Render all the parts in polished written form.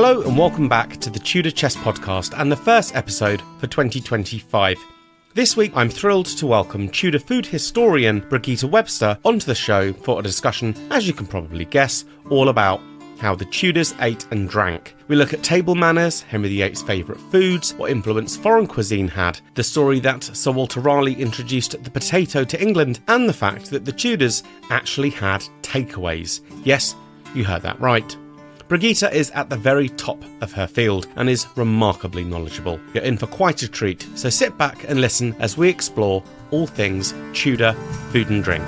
Hello and welcome back to the Tudor Chess Podcast and the first episode for 2025. This week I'm thrilled to welcome Tudor food historian Brigitte Webster onto the show for a discussion, as you can probably guess, all about how the Tudors ate and drank. We look at table manners, Henry VIII's favourite foods, what influence foreign cuisine had, the story that Sir Walter Raleigh introduced the potato to England, and the fact that the Tudors actually had takeaways. Yes, you heard that right. Brigitte is at the very top of her field and is remarkably knowledgeable. You're in for quite a treat, so sit back and listen as we explore all things Tudor food and drink.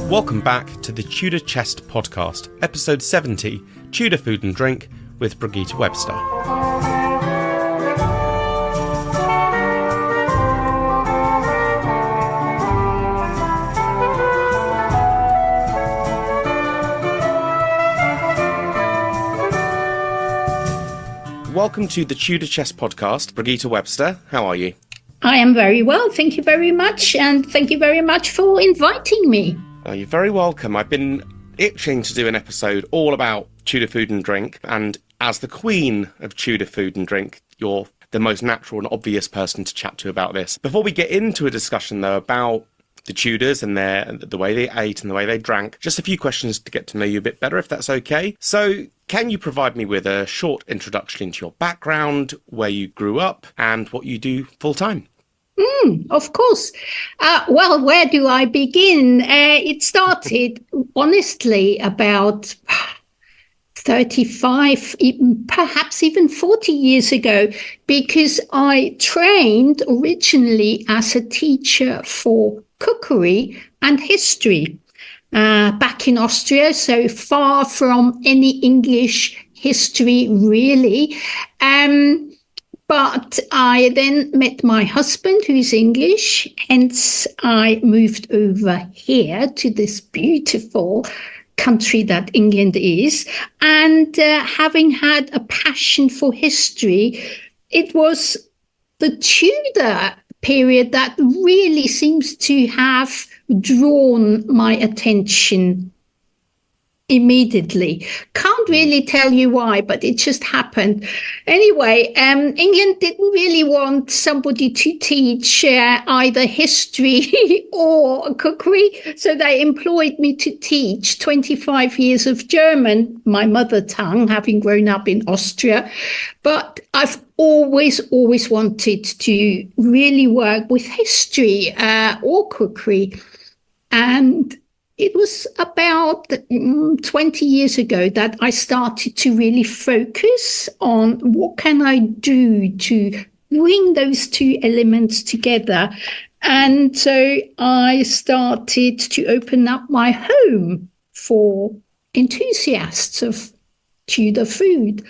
Welcome back to the Tudor Chess Podcast, episode 70, Tudor Food and Drink, with Brigitte Webster. Welcome to the Tudor Chess Podcast, Brigitte Webster. How are you? I am very well, thank you very much, and thank you very much for inviting me. Oh, you're very welcome. I've been itching to do an episode all about Tudor food and drink, and as the queen of Tudor food and drink, you're the most natural and obvious person to chat to about this. Before we get into a discussion, though, about the Tudors and the way they ate and the way they drank, just a few questions to get to know you a bit better, if that's okay. So, can you provide me with a short introduction into your background, where you grew up, and what you do full-time? Of course. Well, where do I begin? It started, honestly, about 35, perhaps even 40 years ago, because I trained originally as a teacher for cookery and history back in Austria, so far from any English history, really. But I then met my husband, who is English, hence I moved over here to this beautiful country that England is. And having had a passion for history, it was the Tudor period that really seems to have drawn my attention immediately. Can't really tell you why, but it just happened. Anyway, England didn't really want somebody to teach either history or cookery, so they employed me to teach 25 years of German, my mother tongue, having grown up in Austria. But I've always wanted to really work with history or cookery. And it was about 20 years ago that I started to really focus on what can I do to bring those two elements together. And so I started to open up my home for enthusiasts of Tudor food.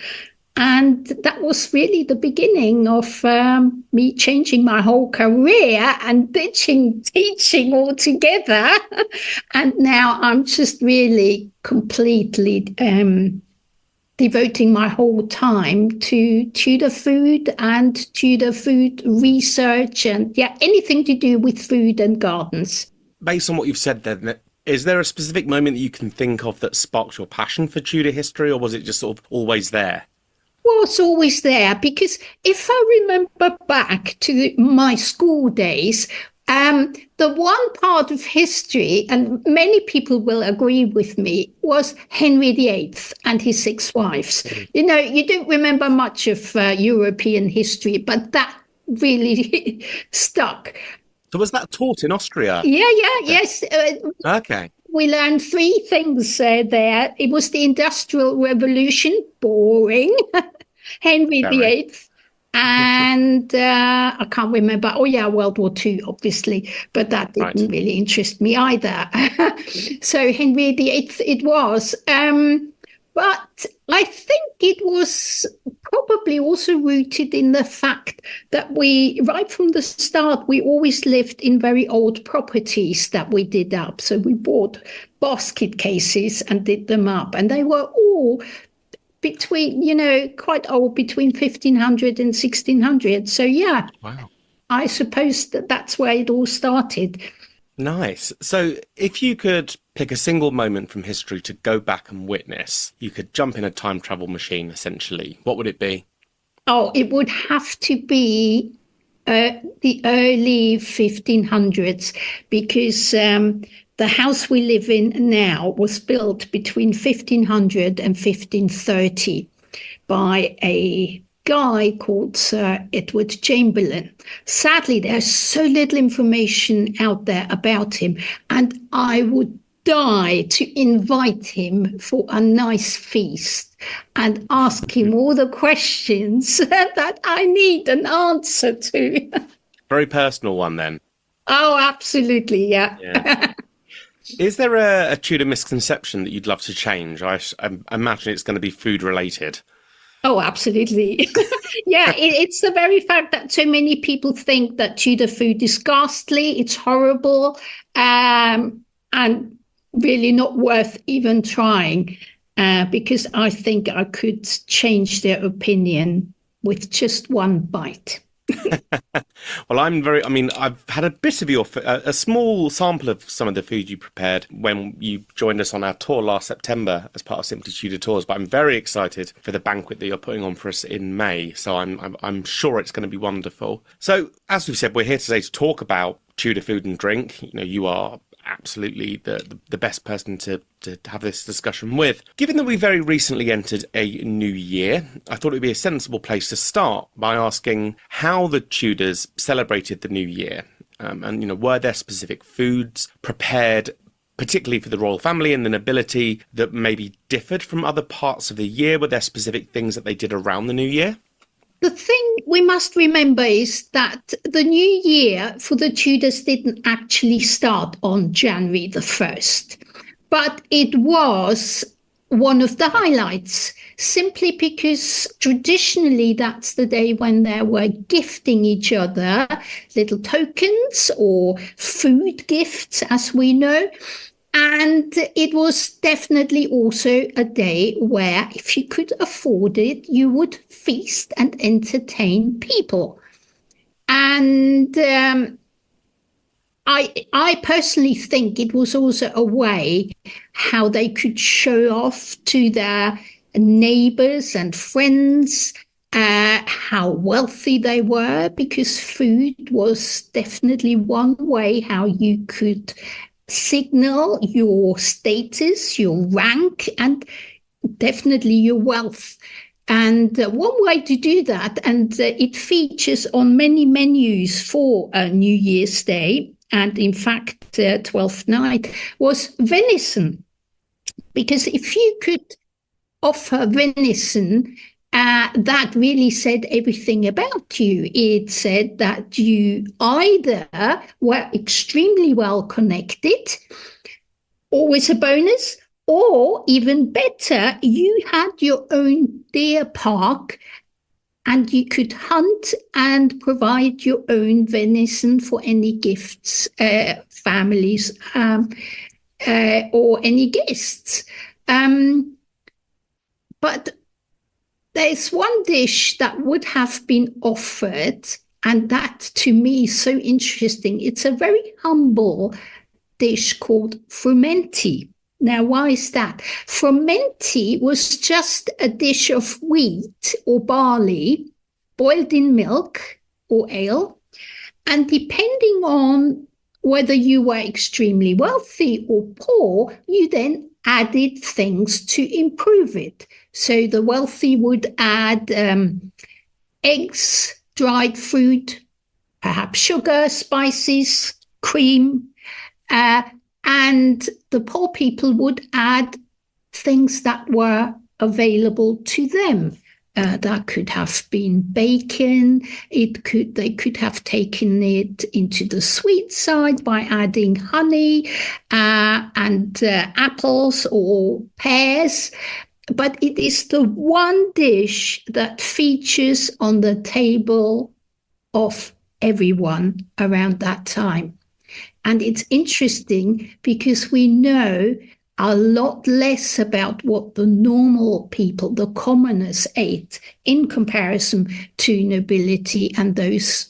And that was really the beginning of me changing my whole career and ditching teaching altogether. And now I'm just really completely devoting my whole time to Tudor food and Tudor food research and anything to do with food and gardens. Based on what you've said then, is there a specific moment that you can think of that sparked your passion for Tudor history, or was it just sort of always there? Well, it's always there, because if I remember back to my school days, the one part of history, and many people will agree with me, was Henry VIII and his 6 wives. You know, you don't remember much of European history, but that really stuck. So was that taught in Austria? Yes. Okay. We learned 3 things there. It was the Industrial Revolution, boring, Henry VIII, and I can't remember. World War II, obviously, but that didn't really interest me either. So Henry VIII it was. But I think it was probably also rooted in the fact that we, right from the start, we always lived in very old properties that we did up. So we bought basket cases and did them up. And they were all between, quite old, between 1500 and 1600. So, yeah, Wow. I suppose that's where it all started. Nice. So if you could pick a single moment from history to go back and witness, you could jump in a time travel machine, essentially. What would it be? Oh, it would have to be the early 1500s, because the house we live in now was built between 1500 and 1530 by a guy called Sir Edward Chamberlain. Sadly, there's so little information out there about him, and I would die to invite him for a nice feast and ask him all the questions that I need an answer to. Very personal one, then. Oh, absolutely, yeah. Is there a Tudor misconception that you'd love to change? I imagine it's going to be food related. Oh, absolutely. Yeah, it's the very fact that so many people think that Tudor food is ghastly, it's horrible, and really not worth even trying, because I think I could change their opinion with just one bite. Well, I've had a bit of a small sample of some of the food you prepared when you joined us on our tour last September as part of Simply Tudor Tours, but I'm very excited for the banquet that you're putting on for us in May, so I'm sure it's going to be wonderful. So, as we've said, we're here today to talk about Tudor food and drink. You are absolutely the best person to have this discussion with. Given that we very recently entered a new year, I thought it would be a sensible place to start by asking how the Tudors celebrated the new year. And were there specific foods prepared particularly for the royal family and the nobility that maybe differed from other parts of the year? Were there specific things that they did around the new year? The thing we must remember is that the new year for the Tudors didn't actually start on January the 1st, but it was one of the highlights, simply because traditionally that's the day when they were gifting each other little tokens or food gifts, as we know. And it was definitely also a day where, if you could afford it, you would feast and entertain people. And I personally think it was also a way how they could show off to their neighbors and friends how wealthy they were, because food was definitely one way how you could signal your status, your rank, and definitely your wealth. And one way to do that, and it features on many menus for New Year's Day, and in fact, 12th night, was venison. Because if you could offer venison, that really said everything about you. It said that you either were extremely well connected, always a bonus, or even better, you had your own deer park and you could hunt and provide your own venison for any gifts, families, or any guests. But there's one dish that would have been offered, and that to me is so interesting. It's a very humble dish called frumenti. Now, why is that? Frumenti was just a dish of wheat or barley boiled in milk or ale, and depending on whether you were extremely wealthy or poor, you then added things to improve it. So the wealthy would add eggs, dried fruit, perhaps sugar, spices, cream, and the poor people would add things that were available to them. That could have been bacon. They could have taken it into the sweet side by adding honey and apples or pears. but it is the one dish that features on the table of everyone around that time. And it's interesting because we know a lot less about what the normal people, the commoners, ate in comparison to nobility, and those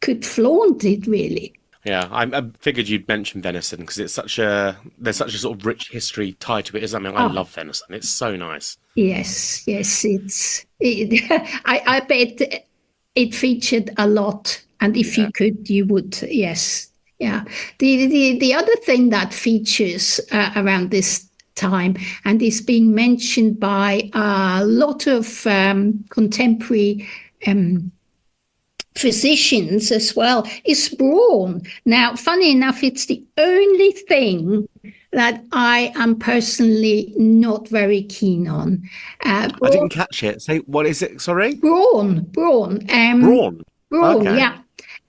could flaunt it, really. Yeah, I figured you'd mention venison because there's such a sort of rich history tied to it, isn't it? I mean, I love venison. It's so nice. Yes, I bet it featured a lot, and if you could, you would. Yes, yeah. The other thing that features around this time and is being mentioned by a lot of contemporary physicians as well is brawn. Now, funny enough, it's the only thing that I am personally not very keen on. I didn't catch it. Say, what is it? Sorry? Brawn. Brawn? Okay. Yeah.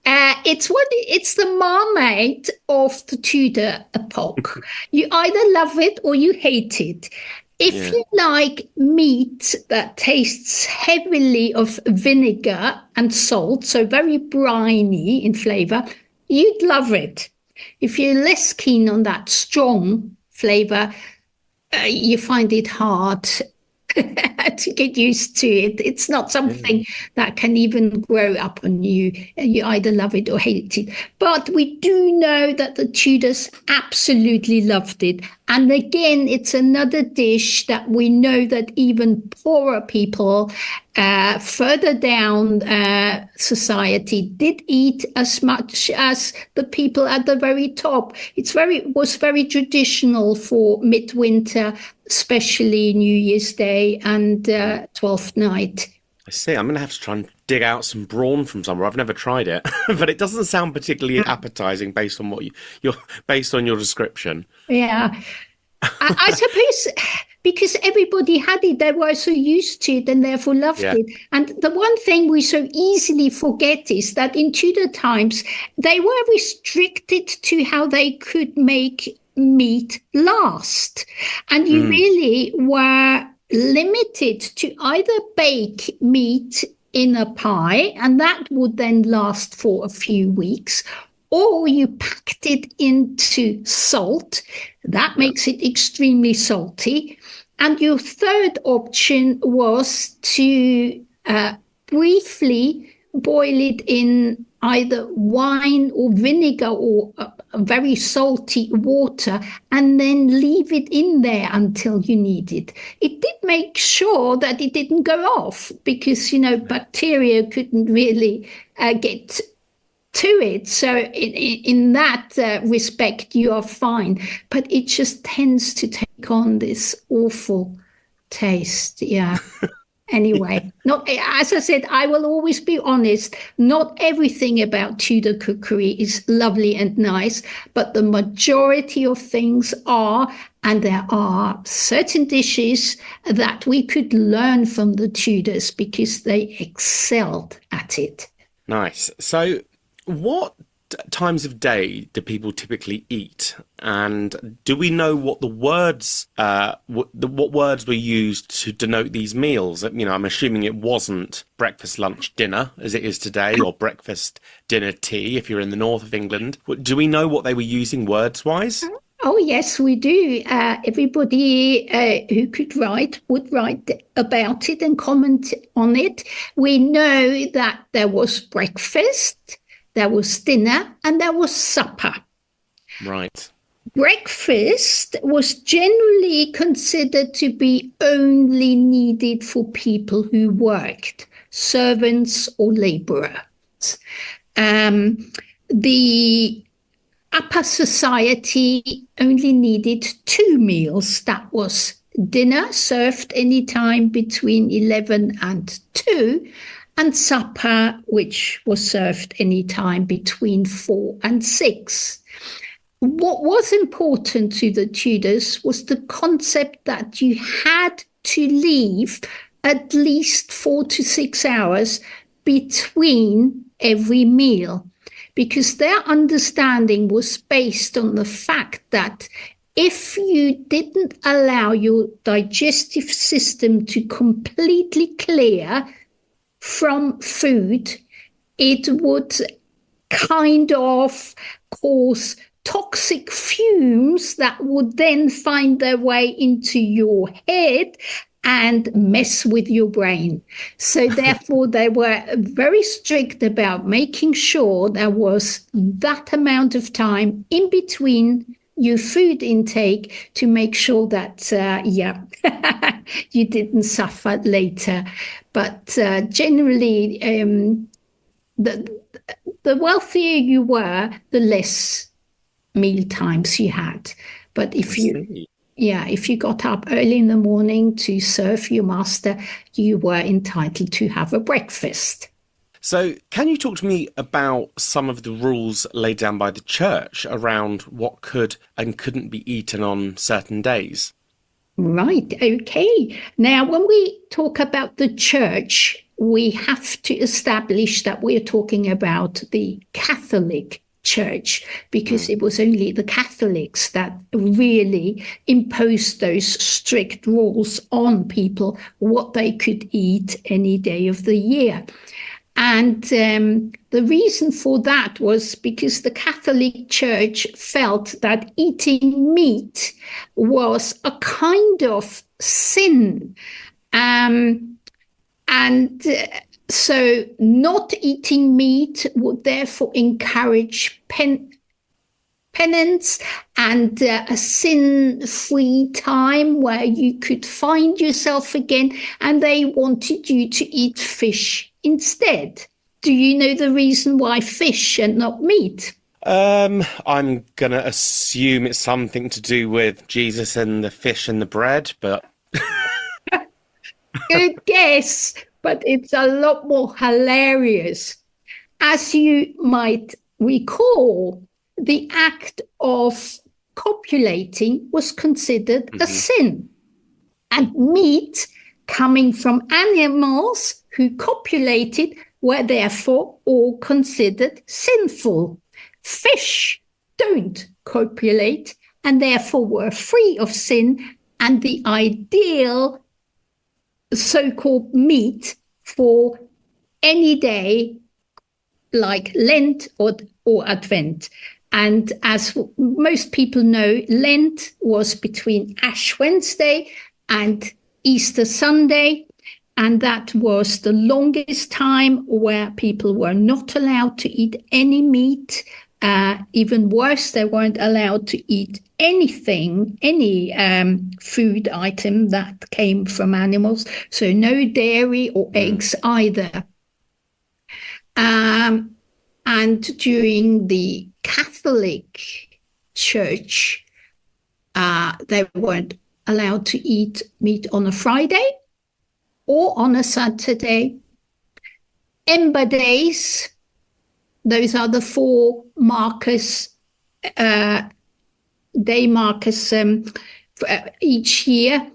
It's the marmite of the Tudor epoch. You either love it or you hate it. If you like meat that tastes heavily of vinegar and salt, so very briny in flavor, you'd love it. If you're less keen on that strong flavor, you find it hard to get used to it. It's not something that can even grow up on you. You either love it or hate it. But we do know that the Tudors absolutely loved it. And again, it's another dish that we know that even poorer people further down society did eat as much as the people at the very top. Was very traditional for midwinter, especially New Year's Day and 12th night. I see. I'm going to have to try and dig out some brawn from somewhere. I've never tried it, but it doesn't sound particularly appetizing based on what based on your description. Yeah, I suppose because everybody had it, they were so used to it and therefore loved it. And the one thing we so easily forget is that in Tudor times, they were restricted to how they could make meat last. And you really were limited to either bake meat in a pie, and that would then last for a few weeks, or you packed it into salt. That makes it extremely salty. And your third option was to briefly boil it in either wine or vinegar or a very salty water, and then leave it in there until you need it. It did make sure that it didn't go off because, bacteria couldn't really get to it. So in that respect, you are fine. But it just tends to take on this awful taste. Yeah. Anyway, as I said, I will always be honest. Not everything about Tudor cookery is lovely and nice, but the majority of things are, and there are certain dishes that we could learn from the Tudors because they excelled at it. Nice. So what times of day do people typically eat, and do we know what the words what words were used to denote these meals? I'm assuming it wasn't breakfast, lunch, dinner as it is today, or breakfast, dinner, tea if you're in the north of England. Do we know what they were using words wise? Oh yes, we do. Everybody who could write would write about it and comment on it. We know that there was breakfast, there was dinner, and there was supper. Right. Breakfast was generally considered to be only needed for people who worked, servants or labourers. The upper society only needed 2 meals. That was dinner, served any time between 11 and 2, and supper, which was served any time between 4 and 6. What was important to the Tudors was the concept that you had to leave at least 4 to 6 hours between every meal, because their understanding was based on the fact that if you didn't allow your digestive system to completely clear from food, it would kind of cause toxic fumes that would then find their way into your head and mess with your brain. So therefore, they were very strict about making sure there was that amount of time in between your food intake to make sure that, you didn't suffer later. But generally, the wealthier you were, the less meal times you had. But if you got up early in the morning to serve your master, you were entitled to have a breakfast. So can you talk to me about some of the rules laid down by the church around what could and couldn't be eaten on certain days? Right, okay. Now, when we talk about the church, we have to establish that we're talking about the Catholic Church, because it was only the Catholics that really imposed those strict rules on people, what they could eat any day of the year. And the reason for that was because the Catholic Church felt that eating meat was a kind of sin. So not eating meat would therefore encourage penance and a sin-free time where you could find yourself again, and they wanted you to eat fish instead. Do you know the reason why fish and not meat? I'm going to assume it's something to do with Jesus and the fish and the bread, but... Good guess, but it's a lot more hilarious. As you might recall, the act of copulating was considered a sin. And meat coming from animals who copulated were therefore all considered sinful. Fish don't copulate and therefore were free of sin, and the ideal so-called meat for any day like Lent or Advent. And as most people know, Lent was between Ash Wednesday and Easter Sunday, and that was the longest time where people were not allowed to eat any meat. Even worse, they weren't allowed to eat anything, any food item that came from animals. So no dairy or eggs either. And during the Catholic Church, they weren't allowed to eat meat on a Friday or on a Saturday. Ember days, those are the four markers, day markers each year.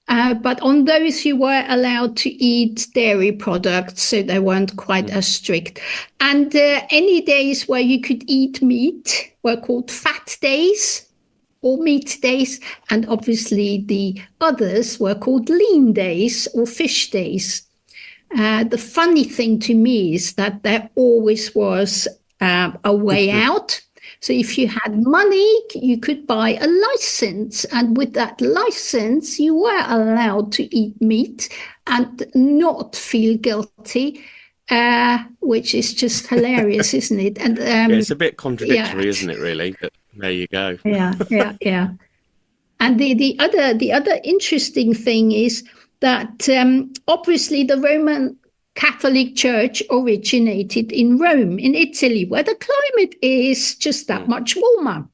But on those, you were allowed to eat dairy products, so they weren't quite as strict. And any days where you could eat meat were called fat days or meat days. And obviously the others were called lean days or fish days. The funny thing to me is that there always was a way out. So if you had money, you could buy a license. And with that license, you were allowed to eat meat and not feel guilty, which is just hilarious, isn't it? And it's a bit contradictory, isn't it, really? But there you go. Yeah. And the other interesting thing is that obviously the Roman Catholic Church originated in Rome, in Italy, where the climate is just that much warmer.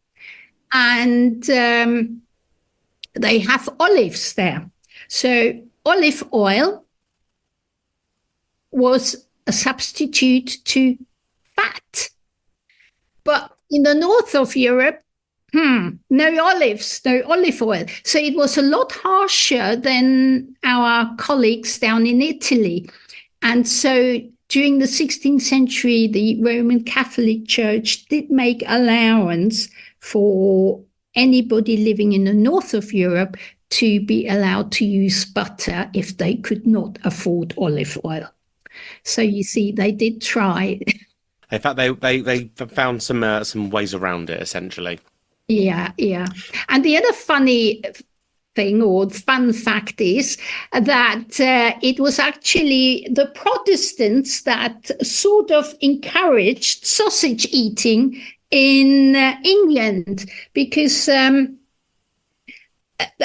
And they have olives there. So olive oil was a substitute to fat. But in the north of Europe, no olives, no olive oil. So it was a lot harsher than our colleagues down in Italy. And so during the 16th century, the Roman Catholic Church did make allowance for anybody living in the north of Europe to be allowed to use butter if they could not afford olive oil. So you see, they did try. In fact, they found some ways around it, essentially. Yeah. And the other funny thing or fun fact is that it was actually the Protestants that sort of encouraged sausage eating in England, because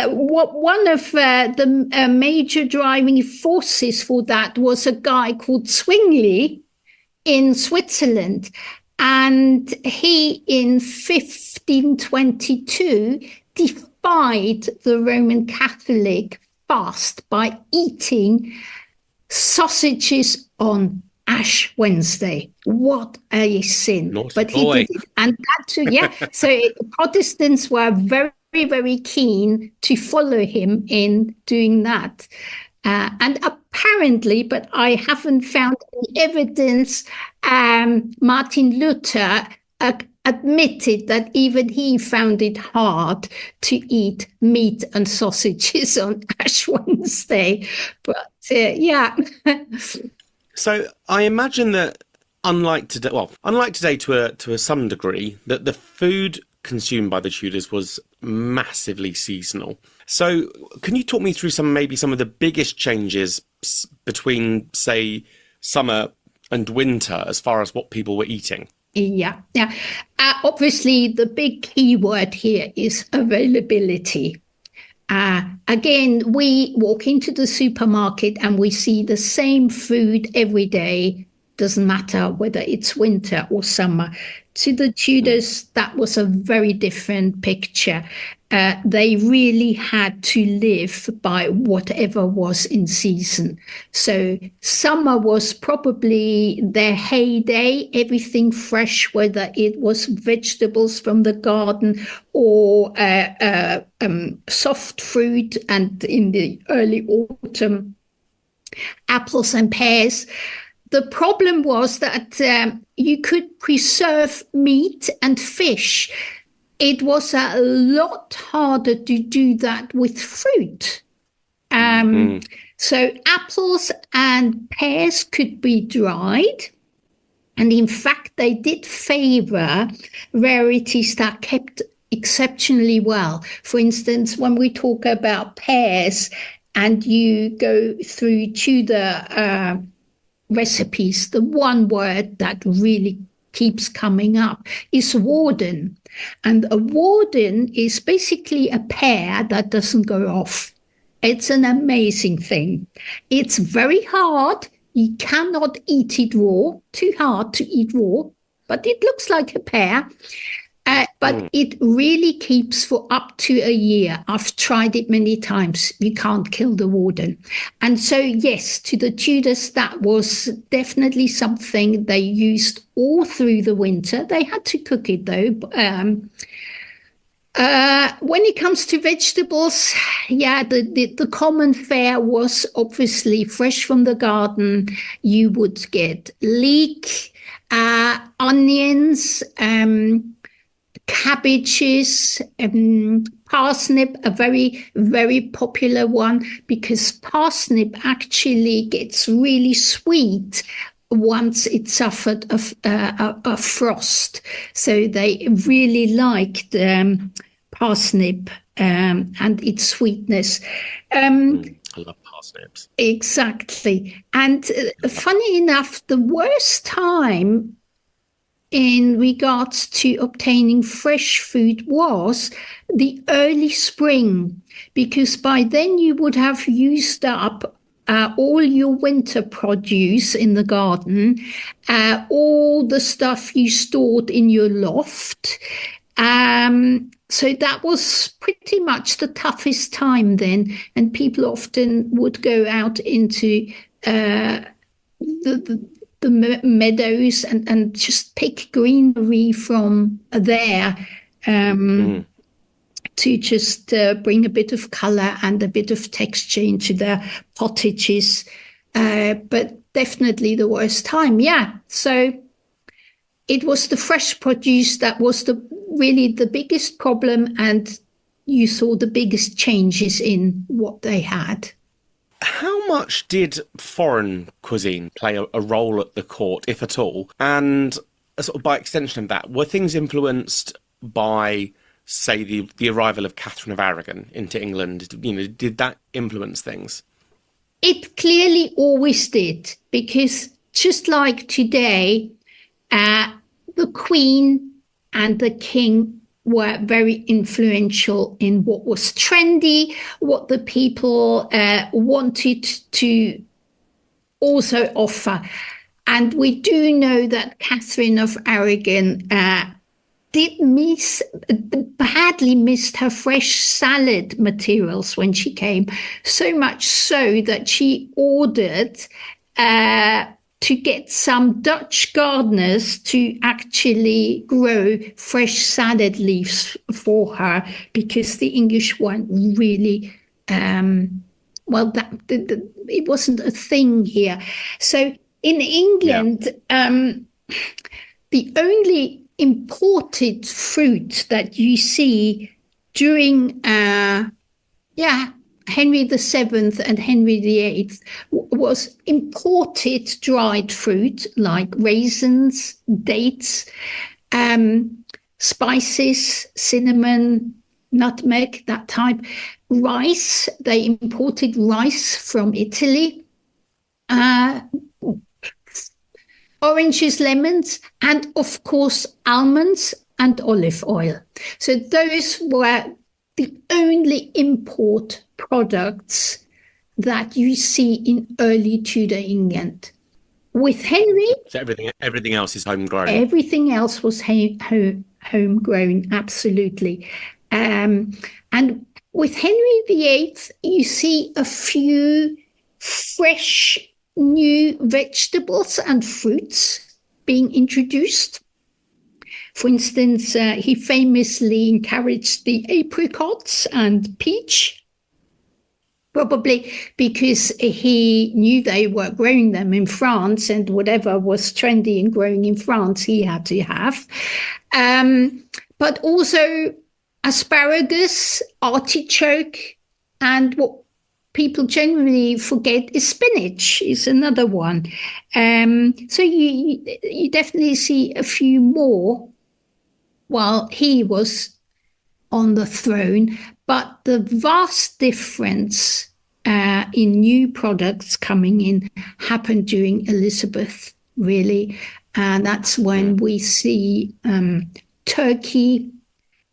one of the major driving forces for that was a guy called Zwingli in Switzerland. And he, in 1522, defied the Roman Catholic fast by eating sausages on Ash Wednesday. What a sin. Naughty but boy. He did it. And that too, yeah. So the Protestants were very, very keen to follow him in doing that. And apparently, but I haven't found any evidence, Martin Luther admitted that even he found it hard to eat meat and sausages on Ash Wednesday. But yeah. So I imagine that unlike today to some degree, that the food consumed by the Tudors was massively seasonal. So can you talk me through some of the biggest changes between, say, summer and winter as far as what people were eating? Yeah. Obviously, the big key word here is availability. Again, we walk into the supermarket and we see the same food every day. Doesn't matter whether it's winter or summer. To the Tudors, that was a very different picture. They really had to live by whatever was in season. So summer was probably their heyday, everything fresh, whether it was vegetables from the garden or soft fruit, and in the early autumn, apples and pears. The problem was that you could preserve meat and fish. It was a lot harder to do that with fruit. So apples and pears could be dried. And in fact, they did favor rarities that kept exceptionally well. For instance, when we talk about pears and you go through Tudor recipes, the one word that really keeps coming up is warden. And a warden is basically a pear that doesn't go off. It's an amazing thing. It's very hard. You cannot eat it raw, too hard to eat raw, but it looks like a pear. But it really keeps for up to a year. I've tried it many times. You can't kill the warden. And so, yes, to the Tudors, that was definitely something they used all through the winter. They had to cook it, though. When it comes to vegetables, yeah, the common fare was obviously fresh from the garden. You would get leek, onions, cabbages, parsnip, a very, very popular one, because parsnip actually gets really sweet once it suffered a frost. So they really liked parsnip and its sweetness. I love parsnips. Exactly. And funny enough, the worst time in regards to obtaining fresh food was the early spring, because by then you would have used up all your winter produce in the garden, all the stuff you stored in your loft. So that was pretty much the toughest time then, and people often would go out into the meadows and just pick greenery from there to just bring a bit of colour and a bit of texture into their potages. But definitely the worst time, yeah. So it was the fresh produce that was the really the biggest problem, and you saw the biggest changes in what they had. How much did foreign cuisine play a role at the court, if at all? And sort of by extension of that, were things influenced by, say, the arrival of Catherine of Aragon into England? Did that influence things? It clearly always did, because just like today, the Queen and the King were very influential in what was trendy, what the people wanted to also offer. And we do know that Catherine of Aragon badly missed her fresh salad materials when she came, so much so that she ordered to get some Dutch gardeners to actually grow fresh salad leaves for her, because the English weren't really, it wasn't a thing here. So in England, the only imported fruit that you see during, Henry VII and Henry VIII was imported dried fruit like raisins, dates, spices, cinnamon, nutmeg, that type. Rice, they imported rice from Italy. Oranges, lemons, and of course almonds and olive oil. So those were the only import products that you see in early Tudor England. With Henry, so everything else is homegrown. Everything else was homegrown, absolutely. And with Henry VIII, you see a few fresh new vegetables and fruits being introduced. For instance, he famously encouraged the apricots and peach, probably because he knew they were growing them in France, and whatever was trendy and growing in France, he had to have. But also asparagus, artichoke, and what people generally forget is spinach is another one. So you definitely see a few more while he was on the throne. But the vast difference in new products coming in happened during Elizabeth, really. And that's when we see turkey,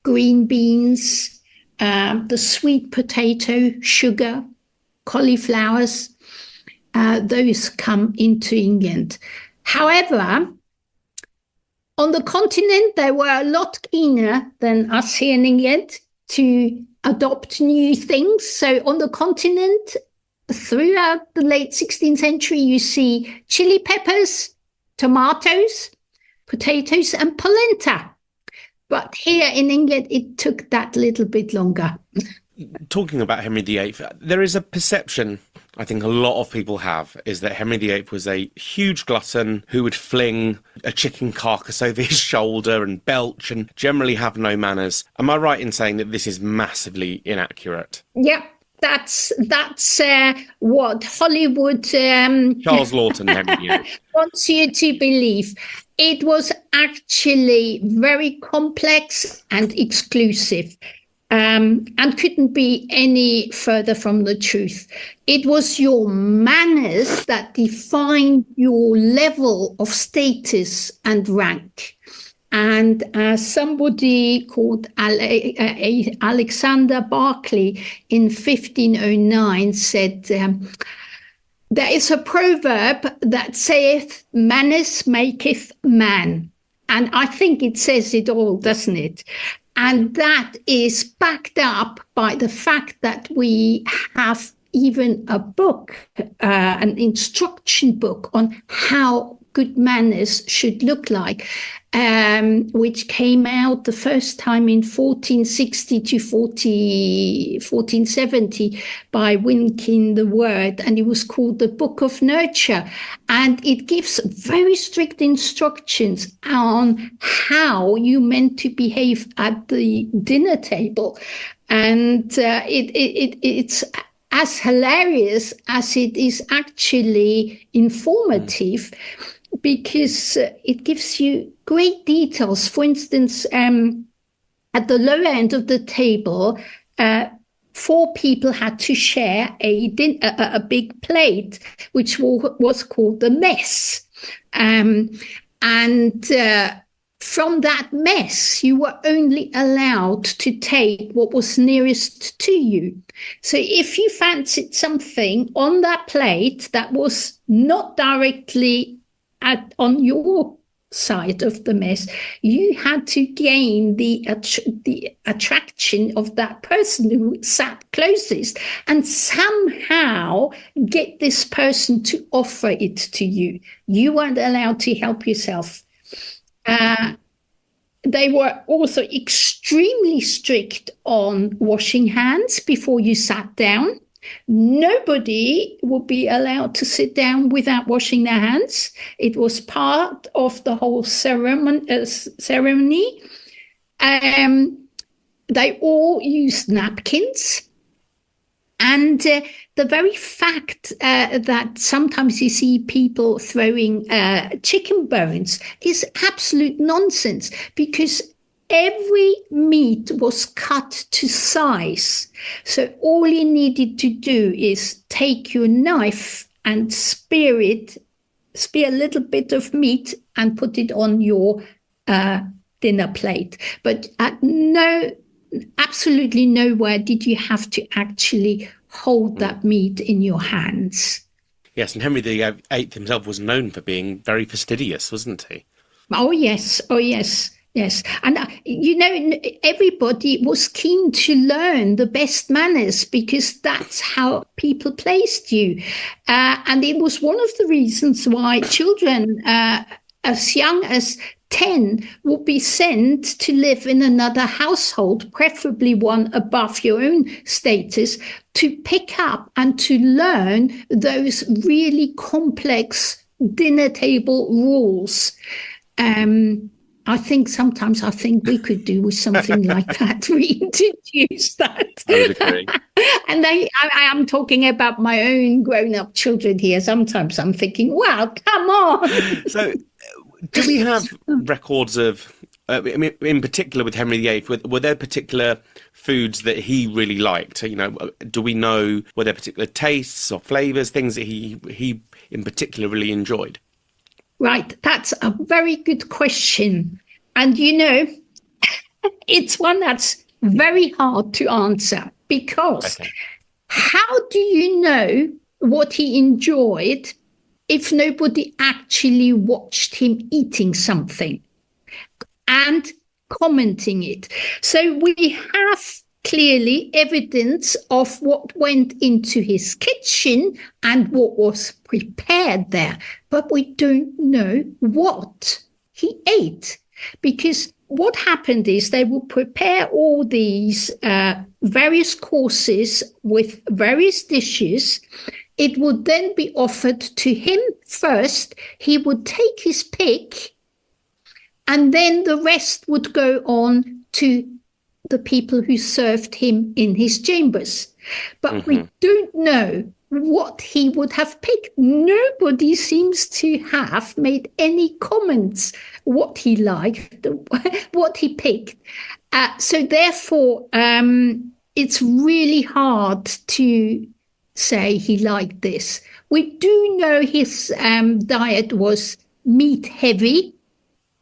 green beans, the sweet potato, sugar, cauliflowers, those come into England. However, on the continent, they were a lot keener than us here in England to adopt new things. So on the continent, throughout the late 16th century, you see chili peppers, tomatoes, potatoes, and polenta. But here in England, it took that little bit longer. Talking about Henry VIII, there is a perception, I think a lot of people have, is that Henry VIII was a huge glutton who would fling a chicken carcass over his shoulder and belch and generally have no manners. Am I right in saying that this is massively inaccurate? Yeah, that's what Hollywood Charles Lawton Henry VIII wants you to believe. It was actually very complex and exclusive. And couldn't be any further from the truth. It was your manners that defined your level of status and rank. And somebody called Alexander Berkeley in 1509 said, there is a proverb that saith, manners maketh man. And I think it says it all, doesn't it? And that is backed up by the fact that we have even a book, an instruction book on how good manners should look like. which came out the first time in 1460 to 1470 by Winkin the Word, and it was called the Book of Nurture. And it gives very strict instructions on how you meant to behave at the dinner table. And it's as hilarious as it is actually informative, because it gives you great details. For instance, at the lower end of the table, 4 people had to share a big plate, which was called the mess. From that mess, you were only allowed to take what was nearest to you. So if you fancied something on that plate that was not directly on your side of the mess, you had to gain the attraction of that person who sat closest and somehow get this person to offer it to you. You weren't allowed to help yourself. They were also extremely strict on washing hands before you sat down. Nobody would be allowed to sit down without washing their hands. It was part of the whole ceremony. They all used napkins. And the very fact that sometimes you see people throwing chicken bones is absolute nonsense, because every meat was cut to size. So all you needed to do is take your knife and spear a little bit of meat and put it on your dinner plate. But absolutely nowhere did you have to actually hold that meat in your hands. Yes, and Henry VIII himself was known for being very fastidious, wasn't he? Oh, yes. Yes. And, everybody was keen to learn the best manners, because that's how people placed you. And it was one of the reasons why children as young as 10 would be sent to live in another household, preferably one above your own status, to pick up and to learn those really complex dinner table rules. I think we could do with something like that, reintroduce that. I would agree. And I am talking about my own grown-up children here. Sometimes I'm thinking, wow, come on. So do we have records of, in particular with Henry VIII, were there particular foods that he really liked? Do we know, were there particular tastes or flavours, things that he in particular really enjoyed? Right, that's a very good question. And it's one that's very hard to answer, because how do you know what he enjoyed if nobody actually watched him eating something and commenting it? So we have clearly evidence of what went into his kitchen and what was prepared there, but we don't know what he ate, because what happened is they would prepare all these various courses with various dishes. It would then be offered to him first. He would take his pick, and then the rest would go on to the people who served him in his chambers. But we don't know what he would have picked. Nobody seems to have made any comments what he liked, what he picked. So therefore, it's really hard to say he liked this. We do know his diet was meat heavy.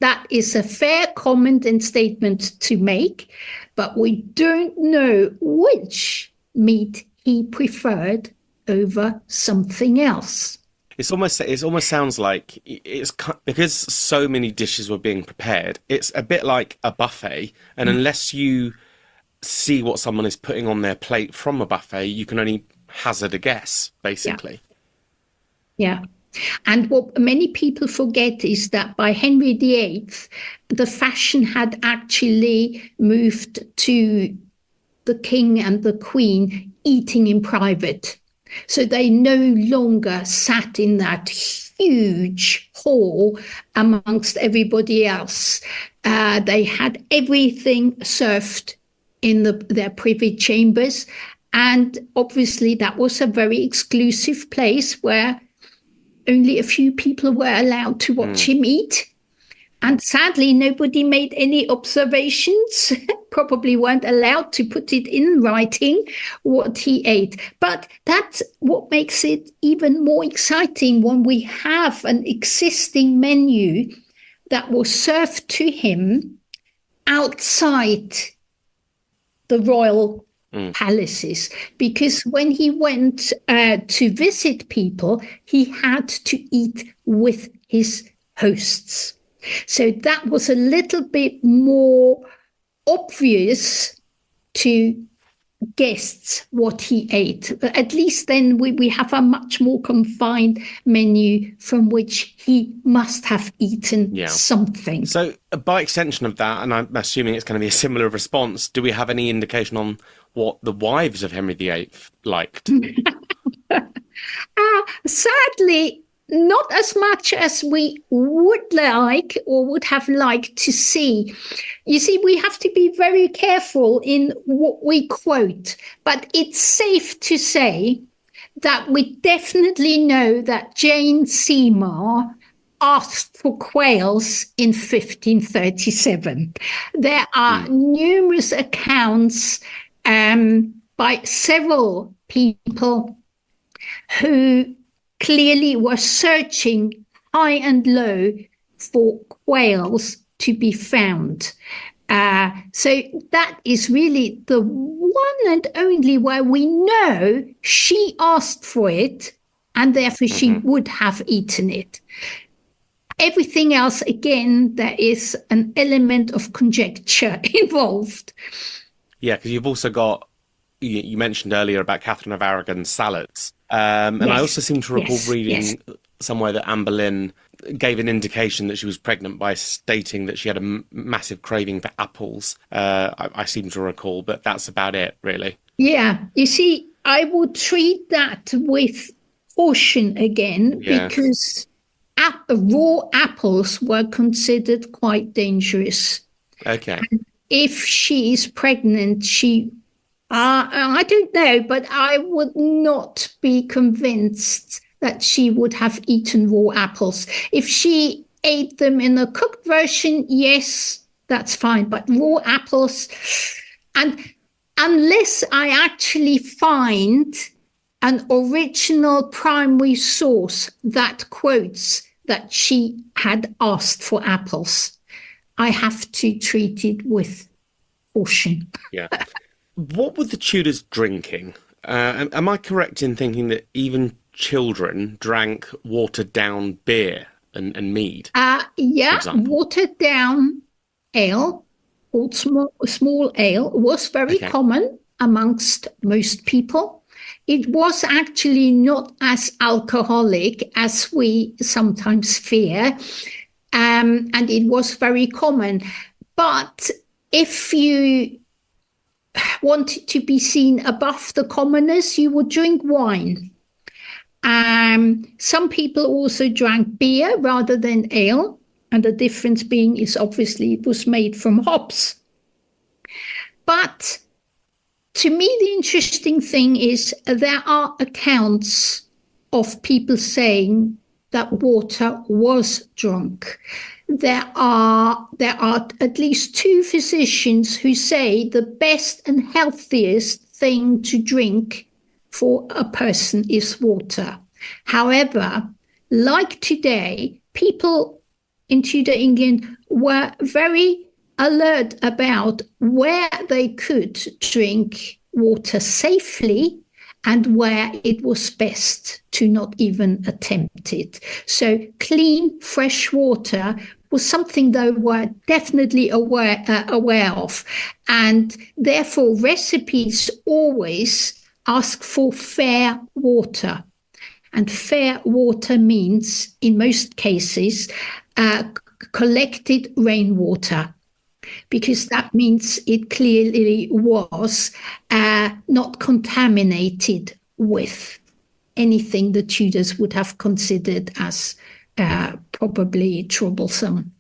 That is a fair comment and statement to make, but we don't know which meat he preferred over something else. It almost sounds like it's because so many dishes were being prepared. It's a bit like a buffet, and unless you see what someone is putting on their plate from a buffet, you can only hazard a guess, basically. Yeah. And what many people forget is that by Henry VIII, the fashion had actually moved to the king and the queen eating in private. So they no longer sat in that huge hall amongst everybody else. They had everything served in their privy chambers. And obviously that was a very exclusive place where only a few people were allowed to watch him eat. And sadly, nobody made any observations, probably weren't allowed to put it in writing what he ate. But that's what makes it even more exciting when we have an existing menu that was served to him outside the royal palaces. Because when he went to visit people, he had to eat with his hosts. So that was a little bit more obvious to guests what he ate. At least then we have a much more confined menu from which he must have eaten something. So by extension of that, and I'm assuming it's going to be a similar response, do we have any indication on what the wives of Henry VIII liked? Sadly, not as much as we would like or would have liked to see. You see, we have to be very careful in what we quote, but it's safe to say that we definitely know that Jane Seymour asked for quails in 1537. There are numerous accounts by several people who clearly were searching high and low for quails to be found. So that is really the one and only where we know she asked for it, and therefore she would have eaten it. Everything else, again, there is an element of conjecture involved. Yeah, because you've also got, you mentioned earlier about Catherine of Aragon's salads. And I also seem to recall reading somewhere that Anne Boleyn gave an indication that she was pregnant by stating that she had a massive craving for apples. I seem to recall, but that's about it, really. Yeah, you see, I would treat that with caution again, because raw apples were considered quite dangerous. Okay. And if she is pregnant, I don't know, but I would not be convinced that she would have eaten raw apples. If she ate them in a cooked version, yes, that's fine. But raw apples, and unless I actually find an original primary source that quotes that she had asked for apples, I have to treat it with caution. Yeah. What were the Tudors drinking? Am I correct in thinking that even children drank watered-down beer and mead? Watered down ale, called small ale, was very common amongst most people. It was actually not as alcoholic as we sometimes fear, and it was very common. But if you wanted to be seen above the commoners, you would drink wine. Some people also drank beer rather than ale, and the difference being is obviously it was made from hops. But to me, the interesting thing is there are accounts of people saying that water was drunk. There are at least 2 physicians who say the best and healthiest thing to drink for a person is water. However, like today, people in Tudor England were very alert about where they could drink water safely and where it was best to not even attempt it. So clean, fresh water was something they were definitely aware of. And therefore, recipes always ask for fair water. And fair water means, in most cases, collected rainwater, because that means it clearly was not contaminated with anything the Tudors would have considered as probably troublesome.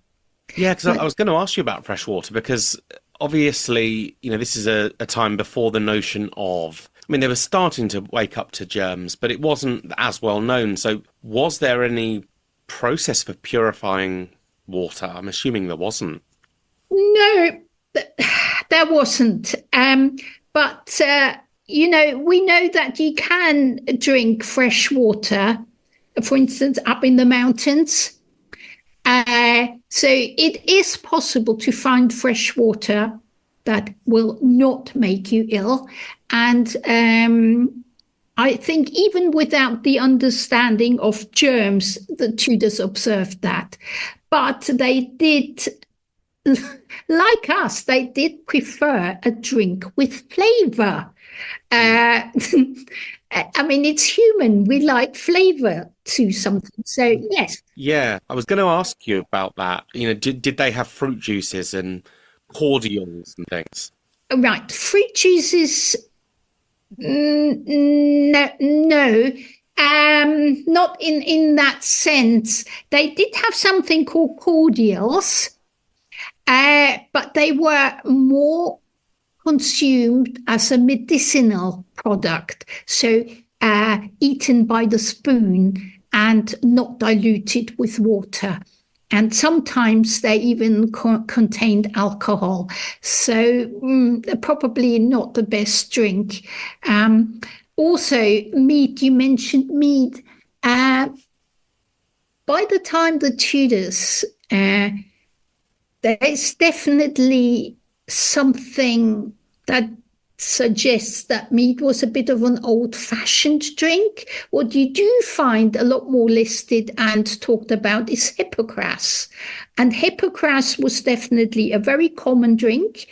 Yeah, because I was going to ask you about fresh water, because obviously, this is a time before the notion of, they were starting to wake up to germs, but it wasn't as well known. So was there any process for purifying water? I'm assuming there wasn't. No, there wasn't. But we know that you can drink fresh water, for instance, up in the mountains. So it is possible to find fresh water that will not make you ill. And I think even without the understanding of germs, the Tudors observed that. But they did, like us, they did prefer a drink with flavour. It's human. We like flavour to something. So, yes. Yeah, I was going to ask you about that. Did they have fruit juices and cordials and things? Right. Fruit juices, no, not in that sense. They did have something called cordials, but they were more consumed as a medicinal product, so eaten by the spoon and not diluted with water. And sometimes they even contained alcohol. So probably not the best drink. Also, mead, you mentioned mead. By the time the Tudors, there is definitely something that suggests that mead was a bit of an old-fashioned drink. What you do find a lot more listed and talked about is hippocras. And hippocras was definitely a very common drink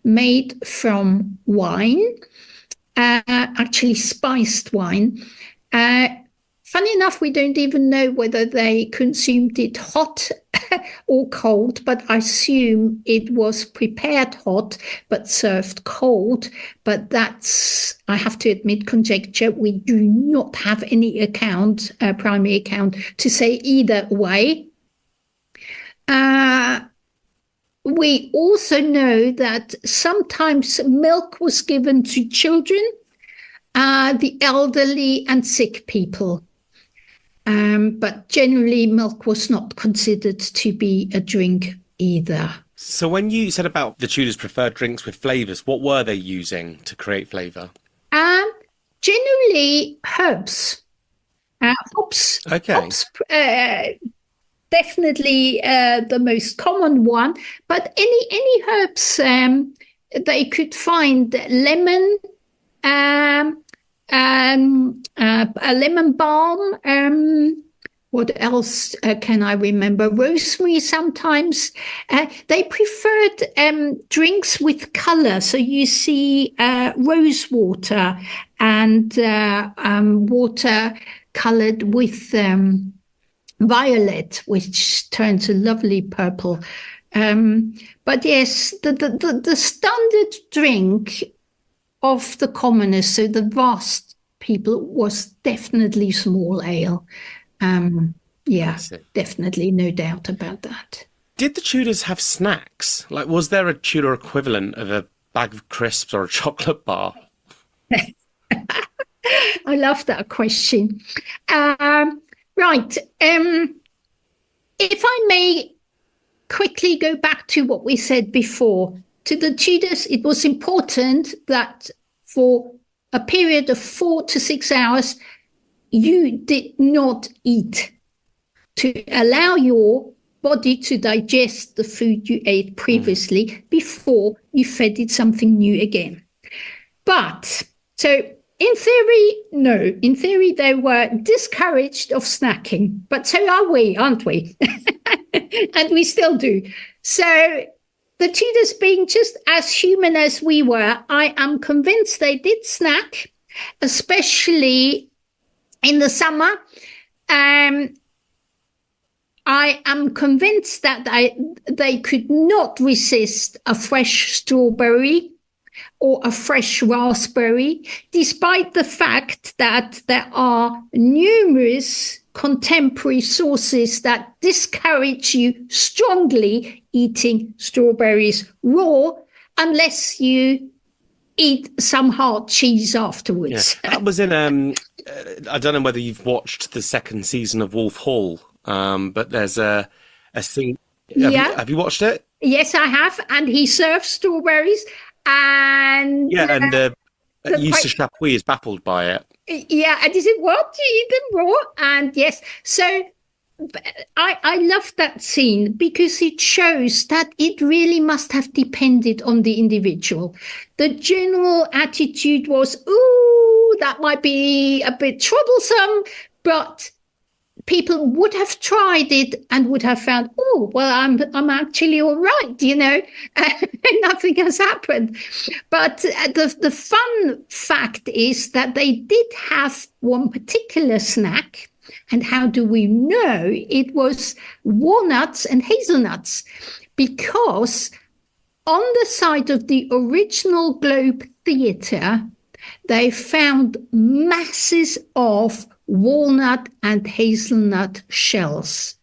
made from wine, actually spiced wine. Funny enough, we don't even know whether they consumed it hot or cold, but I assume it was prepared hot but served cold. But that's, I have to admit, conjecture. We do not have any account, primary account, to say either way. We also know that sometimes milk was given to children, the elderly and sick people. But generally, milk was not considered to be a drink either. So when you said about the Tudors preferred drinks with flavours, what were they using to create flavour? Generally, herbs. Hops. Okay. Hops, definitely the most common one. But any herbs they could find. Lemon, a lemon balm. What else can I remember? Rosemary sometimes. They preferred drinks with colour. So you see rose water and water coloured with violet, which turns a lovely purple. But yes, the standard drink of the commoners, so the vast people, was definitely small ale. Definitely, no doubt about that. Did the Tudors have snacks? Like, was there a Tudor equivalent of a bag of crisps or a chocolate bar? I love that question. Right. If I may quickly go back to what we said before. To the Tudors, it was important that for a period of 4 to 6 hours, you did not eat, to allow your body to digest the food you ate previously before you fed it something new again. But, so in theory, no. In theory, they were discouraged of snacking. But so are we, aren't we? And we still do. So the Tudors, being just as human as we were, I am convinced they did snack, especially in the summer, I am convinced that they could not resist a fresh strawberry or a fresh raspberry, despite the fact that there are numerous contemporary sources that discourage you strongly eating strawberries raw unless you eat some hard cheese afterwards. Yeah. That was in, I don't know whether you've watched the second season of Wolf Hall, but there's a scene. Have you watched it? Yes, I have. And he serves strawberries. And Eustace Chapuis is baffled by it. Yeah, and is it what? Do you eat them raw? And yes, so I love that scene because it shows that it really must have depended on the individual. The general attitude was, ooh, that might be a bit troublesome, but people would have tried it and would have found, oh, well, I'm actually all right, nothing has happened. But the fun fact is that they did have one particular snack. And how do we know? It was walnuts and hazelnuts, because on the side of the original Globe Theatre, they found masses of walnut and hazelnut shells.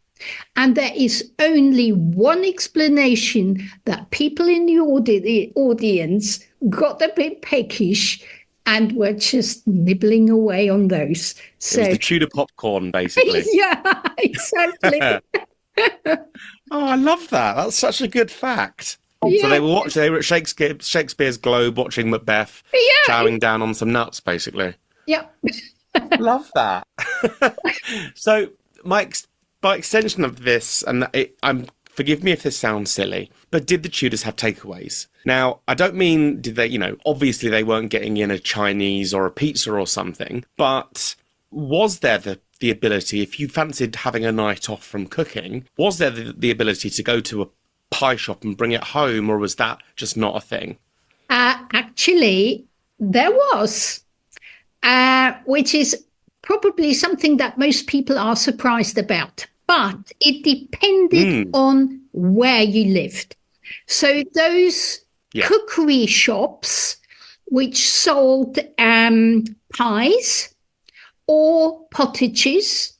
And there is only one explanation, that people in the audience got a bit peckish and were just nibbling away on those. So it was the Tudor popcorn, basically. Yeah, exactly. Oh, I love that. That's such a good fact. Yeah. So they were at Shakespeare's Globe watching Macbeth, chowing down on some nuts, basically. Yep. Love that. So, by extension of this, and forgive me if this sounds silly, but did the Tudors have takeaways? Now, I don't mean did they, obviously they weren't getting in a Chinese or a pizza or something, but was there the ability, if you fancied having a night off from cooking, was there the ability to go to a pie shop and bring it home, or was that just not a thing? Actually, there was. Which is probably something that most people are surprised about. But it depended on where you lived. So those cookery shops which sold pies or potages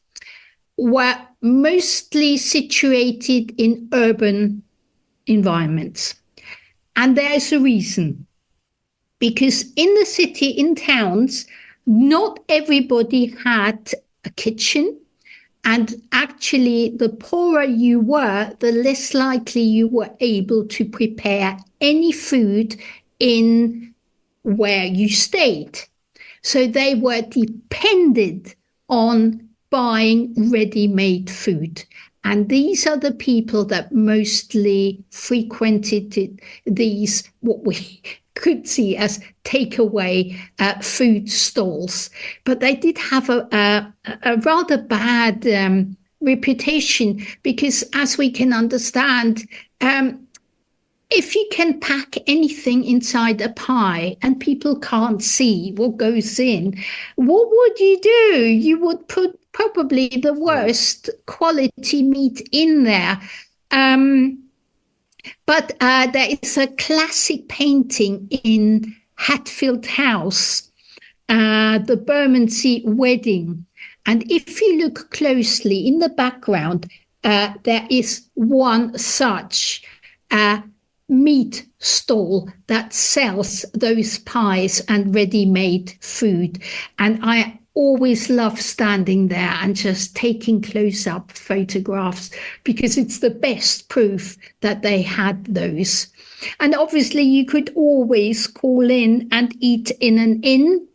were mostly situated in urban environments. And there's a reason. Because in the city, in towns, not everybody had a kitchen, and actually the poorer you were, the less likely you were able to prepare any food in where you stayed. So they were dependent on buying ready-made food. And these are the people that mostly frequented these, what we could see as takeaway food stalls. But they did have a rather bad reputation, because as we can understand, if you can pack anything inside a pie and people can't see what goes in, what would you do? You would put probably the worst quality meat in there. But there is a classic painting in Hatfield House, the Bermondsey Wedding. And if you look closely in the background, there is one such meat stall that sells those pies and ready-made food. And I always love standing there and just taking close-up photographs, because it's the best proof that they had those. And obviously you could always call in and eat in an inn,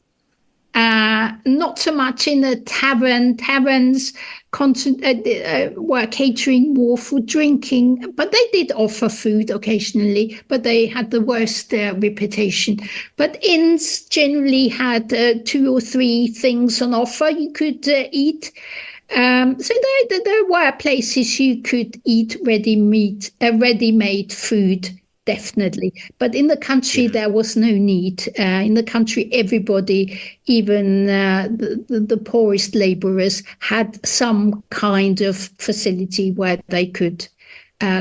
not so much in a tavern. Taverns were catering more for drinking, but they did offer food occasionally, but they had the worst reputation. But inns generally had 2 or 3 things on offer you could eat. So there were places you could eat ready-made food definitely. But in the country, there was no need. In the country, everybody, even the poorest laborers, had some kind of facility where they could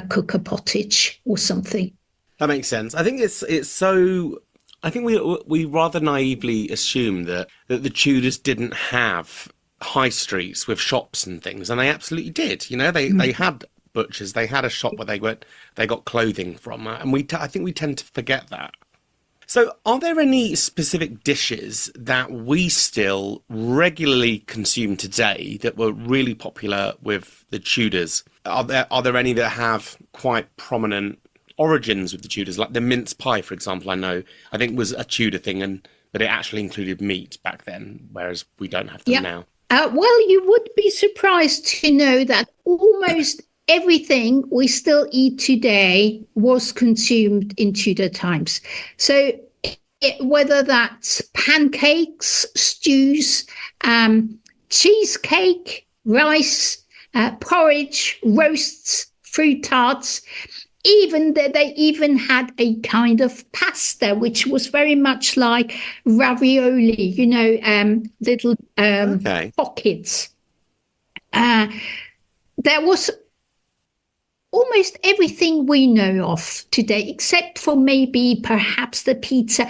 cook a pottage or something. That makes sense. I think it's so. I think we rather naively assume that the Tudors didn't have high streets with shops and things, and they absolutely did. You know, they had butchers, they had a shop where they got clothing from, and I think we tend to forget that. So, are there any specific dishes that we still regularly consume today that were really popular with the Tudors? Are there any that have quite prominent origins with the Tudors, like the mince pie, for example? I think was a Tudor thing, but it actually included meat back then, whereas we don't have them now. Well, you would be surprised to know that almost everything we still eat today was consumed in Tudor times. So whether that's pancakes, stews, cheesecake, rice, porridge, roasts, fruit tarts, they even had a kind of pasta, which was very much like ravioli, little pockets. There was almost everything we know of today, except for maybe perhaps the pizza.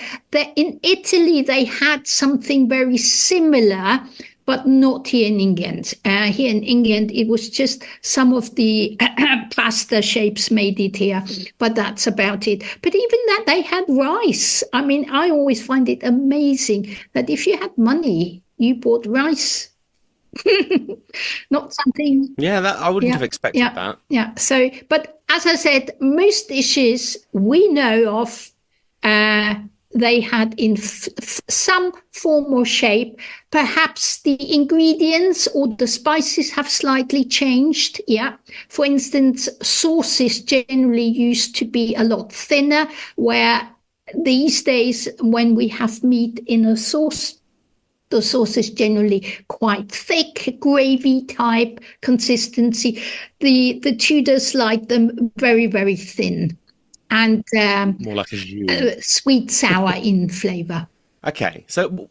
In Italy, they had something very similar, but not here in England. Here in England, it was just some of the pasta shapes made it here, but that's about it. But even that, they had rice. I mean, I always find it amazing that if you had money, you bought rice. Not something. Yeah, I wouldn't have expected that. Yeah. So, but as I said, most dishes we know of, they had in some form or shape. Perhaps the ingredients or the spices have slightly changed. Yeah. For instance, sauces generally used to be a lot thinner, where these days, when we have meat in a sauce, the sauce is generally quite thick, gravy type consistency. The Tudors liked them very, very thin and more like a jus. Sweet sour in flavour. Okay, so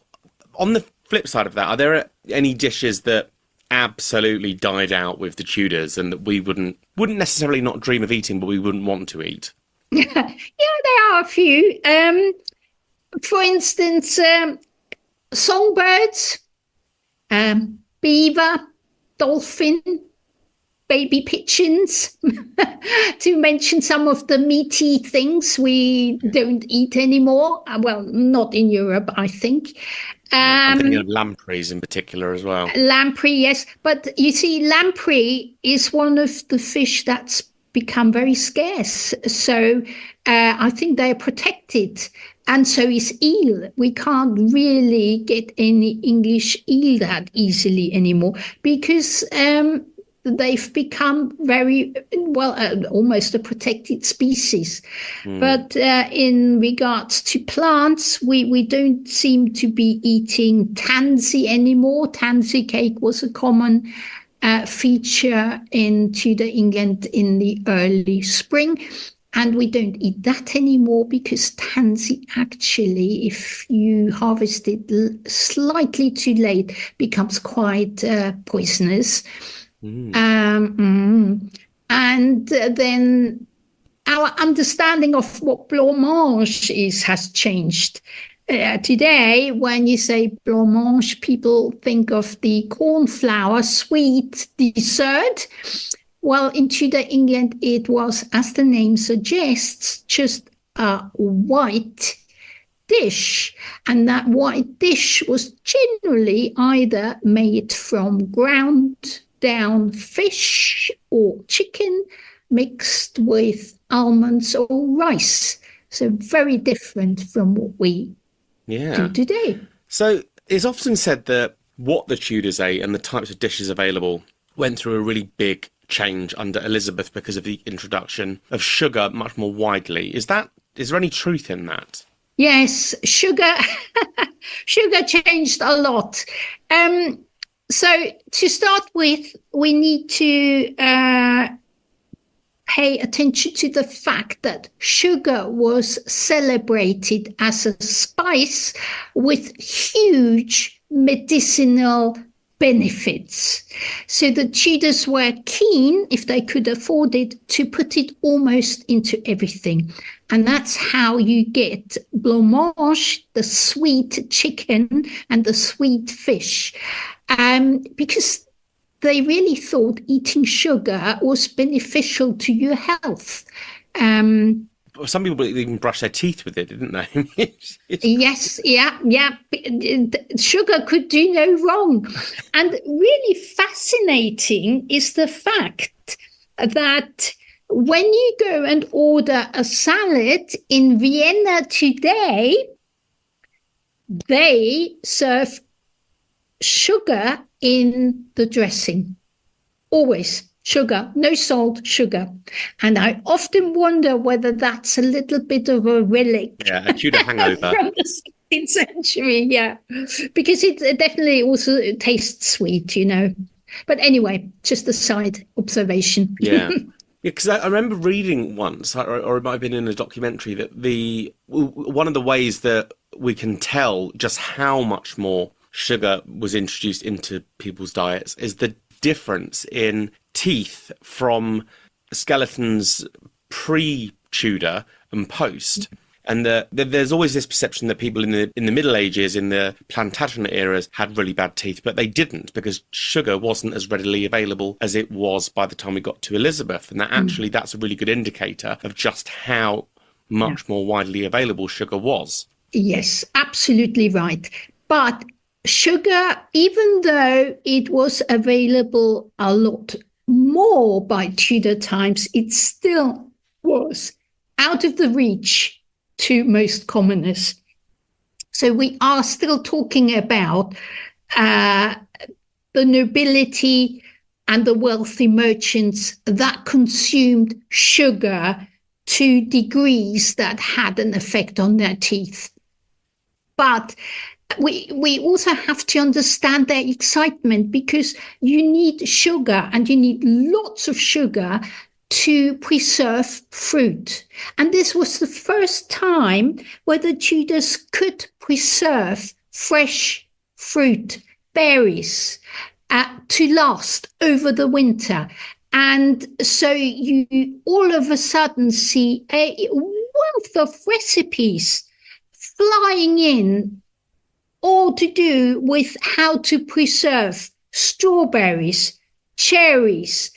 on the flip side of that, are there any dishes that absolutely died out with the Tudors and that we wouldn't necessarily not dream of eating, but we wouldn't want to eat? Yeah, there are a few. For instance, songbirds, beaver, dolphin, baby pigeons, to mention some of the meaty things we don't eat anymore. Well, not in Europe, I think. I'm thinking of lampreys in particular as well. Lamprey, yes. But you see, lamprey is one of the fish that's become very scarce. So I think they're protected. And so is eel. We can't really get any English eel that easily anymore because they've become very, almost a protected species. But in regards to plants, we don't seem to be eating tansy anymore. Tansy cake was a common feature in Tudor England in the early spring. And we don't eat that anymore because tansy actually, if you harvest it slightly too late, becomes quite poisonous. And then our understanding of what blancmange is has changed. Today, when you say blancmange, people think of the cornflour sweet dessert. Well, in Tudor England, it was, as the name suggests, just a white dish. And that white dish was generally either made from ground down fish or chicken mixed with almonds or rice. So very different from what we do today. So it's often said that what the Tudors ate and the types of dishes available went through a really big change under Elizabeth because of the introduction of sugar much more widely. Is there any truth in that? Yes, sugar changed a lot. So to start with, we need to pay attention to the fact that sugar was celebrated as a spice with huge medicinal benefits. So the Tudors were keen, if they could afford it, to put it almost into everything. And that's how you get blancmange, the sweet chicken, and the sweet fish. Because they really thought eating sugar was beneficial to your health. Some people even brush their teeth with it, didn't they? Yes, yeah. Sugar could do no wrong. And really fascinating is the fact that when you go and order a salad in Vienna today, they serve sugar in the dressing. Always. Sugar, no salt, sugar. And I often wonder whether that's a little bit of a relic. Yeah, a Tudor hangover. From the 16th century, yeah. Because it definitely also tastes sweet, But anyway, just a side observation. Yeah. Because I remember reading once, or it might have been in a documentary, that one of the ways that we can tell just how much more sugar was introduced into people's diets is the difference in teeth from skeletons pre-Tudor and post. And there's always this perception that people in the Middle Ages, in the Plantagenet eras, had really bad teeth, but they didn't, because sugar wasn't as readily available as it was by the time we got to Elizabeth. And that's a really good indicator of just how much more widely available sugar was. Yes, absolutely right. But sugar, even though it was available a lot more by Tudor times, it still was out of the reach to most commoners. So we are still talking about the nobility and the wealthy merchants that consumed sugar to degrees that had an effect on their teeth. But we also have to understand their excitement, because you need sugar, and you need lots of sugar to preserve fruit. And this was the first time where the Tudors could preserve fresh fruit, berries, to last over the winter. And so you all of a sudden see a wealth of recipes flying in, all to do with how to preserve strawberries, cherries,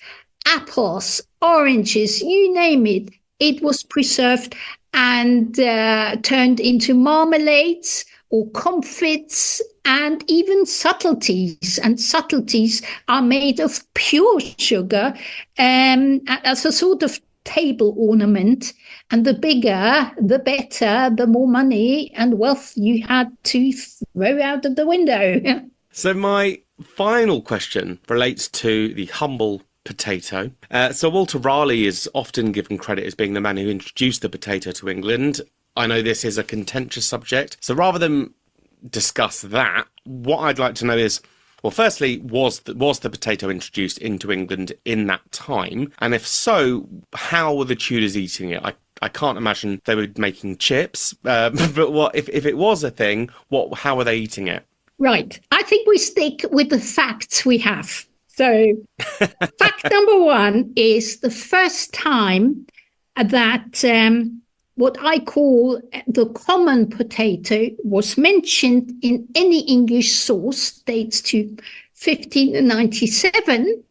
apples, oranges, you name it. It was preserved and turned into marmalades or comfits, and even subtleties. And subtleties are made of pure sugar as a sort of table ornament. And the bigger, the better, the more money and wealth you had to throw out of the window. So my final question relates to the humble potato. So Walter Raleigh is often given credit as being the man who introduced the potato to England. I know this is a contentious subject. So rather than discuss that, what I'd like to know is, well, firstly, was the potato introduced into England in that time? And if so, how were the Tudors eating it? I can't imagine they were making chips. But what if it was a thing, how were they eating it? Right. I think we stick with the facts we have. So fact number one is the first time that what I call the common potato was mentioned in any English source dates to 1597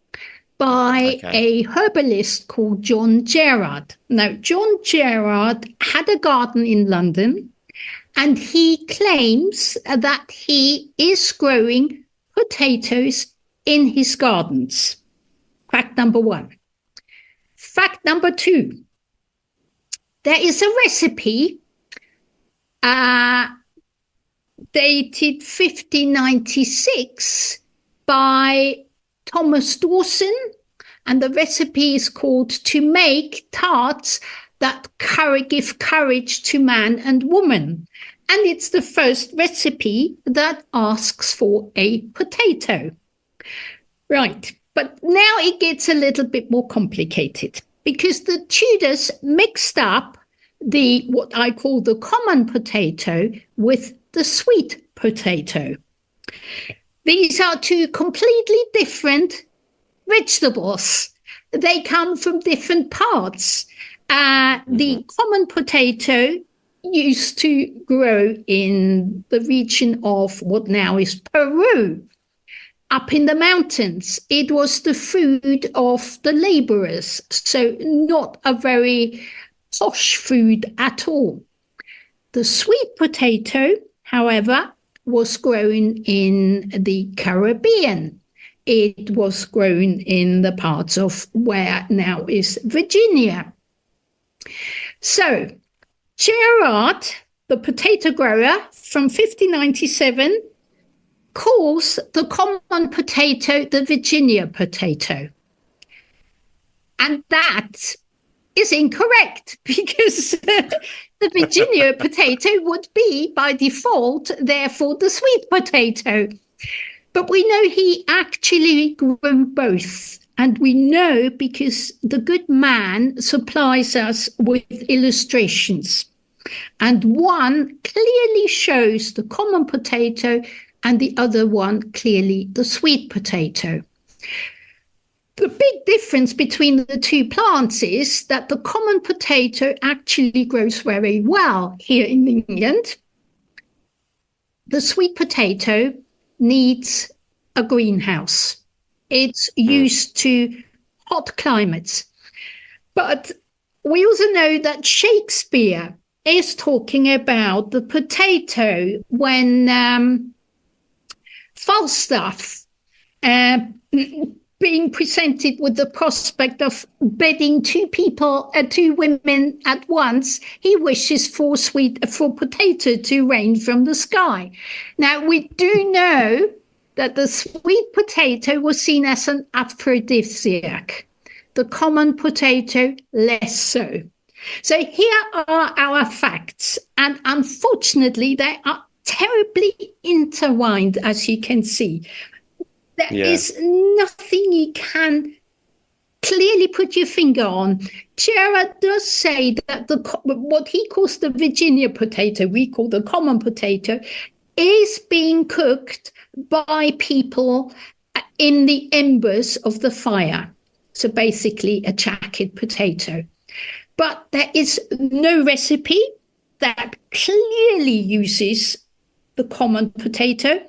by a herbalist called John Gerard. Now, John Gerard had a garden in London, and he claims that he is growing potatoes in his gardens. Fact number one. Fact number two. There is a recipe dated 1596 by Thomas Dawson, and the recipe is called "To Make Tarts That Give Courage to Man and Woman." And it's the first recipe that asks for a potato. Right, but now it gets a little bit more complicated, because the Tudors mixed up what I call the common potato with the sweet potato. These are two completely different vegetables. They come from different parts. The common potato used to grow in the region of what now is Peru, up in the mountains. It was the food of the laborers, so not a very posh food at all. The sweet potato, however, was grown in the Caribbean. It was grown in the parts of where now is Virginia. So, Gerard, the potato grower from 1597, calls the common potato the Virginia potato. And that is incorrect, because the Virginia potato would be, by default, therefore the sweet potato. But we know he actually grew both. And we know because the good man supplies us with illustrations. And one clearly shows the common potato and the other one clearly the sweet potato. The big difference between the two plants is that the common potato actually grows very well here in England. The sweet potato needs a greenhouse. It's used to hot climates. But we also know that Shakespeare is talking about the potato when Falstaff, being presented with the prospect of bedding two women at once, he wishes for potato to rain from the sky. Now, we do know that the sweet potato was seen as an aphrodisiac, the common potato less so. So here are our facts, and unfortunately they are terribly intertwined, as you can see. There is nothing you can clearly put your finger on. Gerard does say that what he calls the Virginia potato, we call the common potato, is being cooked by people in the embers of the fire. So basically a jacket potato. But there is no recipe that clearly uses the common potato.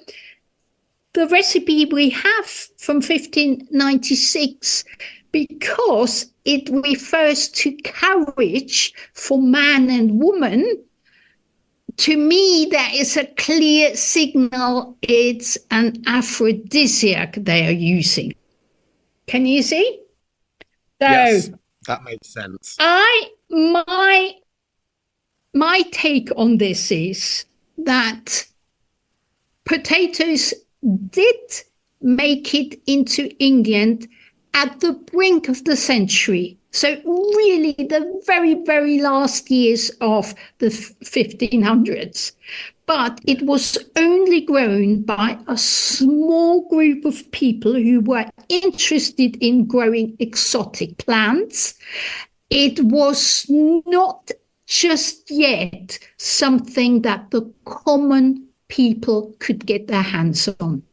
The recipe we have from 1596, because it refers to carriage for man and woman, to me, there is a clear signal it's an aphrodisiac they are using. Can you see? So, yes, that makes sense. My take on this is that potatoes did make it into England at the brink of the century. So really the very, very last years of the 1500s. But it was only grown by a small group of people who were interested in growing exotic plants. It was not just yet something that the common people could get their hands on.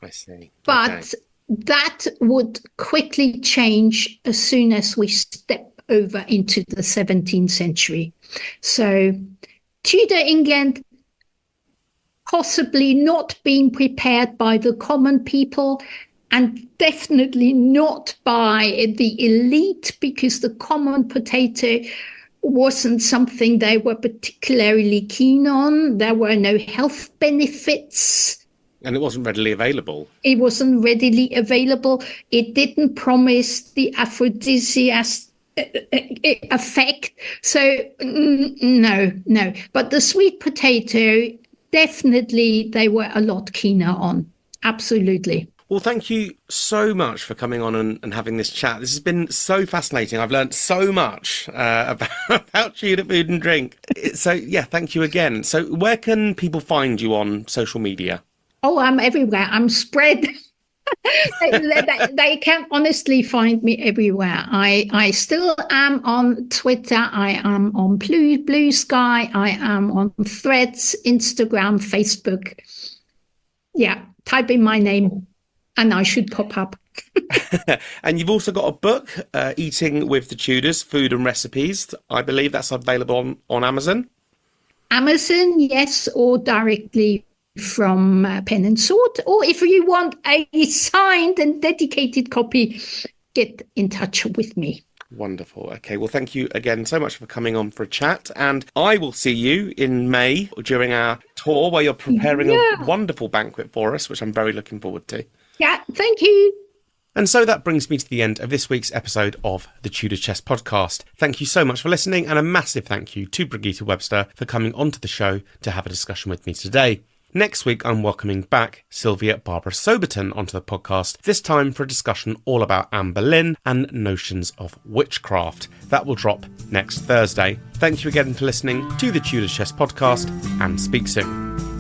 I see. But that would quickly change as soon as we step over into the 17th century. So Tudor England possibly not being prepared by the common people, and definitely not by the elite, because the common potato wasn't something they were particularly keen on. There were no health benefits. And it wasn't readily available. It wasn't readily available. It didn't promise the aphrodisiac effect. So no. But the sweet potato, definitely they were a lot keener on. Absolutely. Well, thank you so much for coming on and having this chat. This has been so fascinating. I've learned so much about Tudor food and drink. So, yeah, thank you again. So where can people find you on social media? Oh, I'm everywhere. I'm spread They can honestly find me everywhere. I still am on Twitter. I am on Blue Sky. I am on Threads, Instagram, Facebook. Yeah, type in my name and I should pop up. And you've also got a book, Eating with the Tudors, Food and Recipes. I believe that's available on Amazon. Amazon, yes, or directly from Pen and Sword. Or if you want a signed and dedicated copy, get in touch with me. Wonderful. Okay, well, thank you again so much for coming on for a chat. And I will see you in May during our tour where you're preparing a wonderful banquet for us, which I'm very looking forward to. Yeah, thank you. And so that brings me to the end of this week's episode of the Tudor Chess Podcast. Thank you so much for listening, and a massive thank you to Brigitte Webster for coming onto the show to have a discussion with me today. Next week, I'm welcoming back Sylvia Barbara Soberton onto the podcast, this time for a discussion all about Anne Boleyn and notions of witchcraft. That will drop next Thursday. Thank you again for listening to the Tudor Chess Podcast, and speak soon.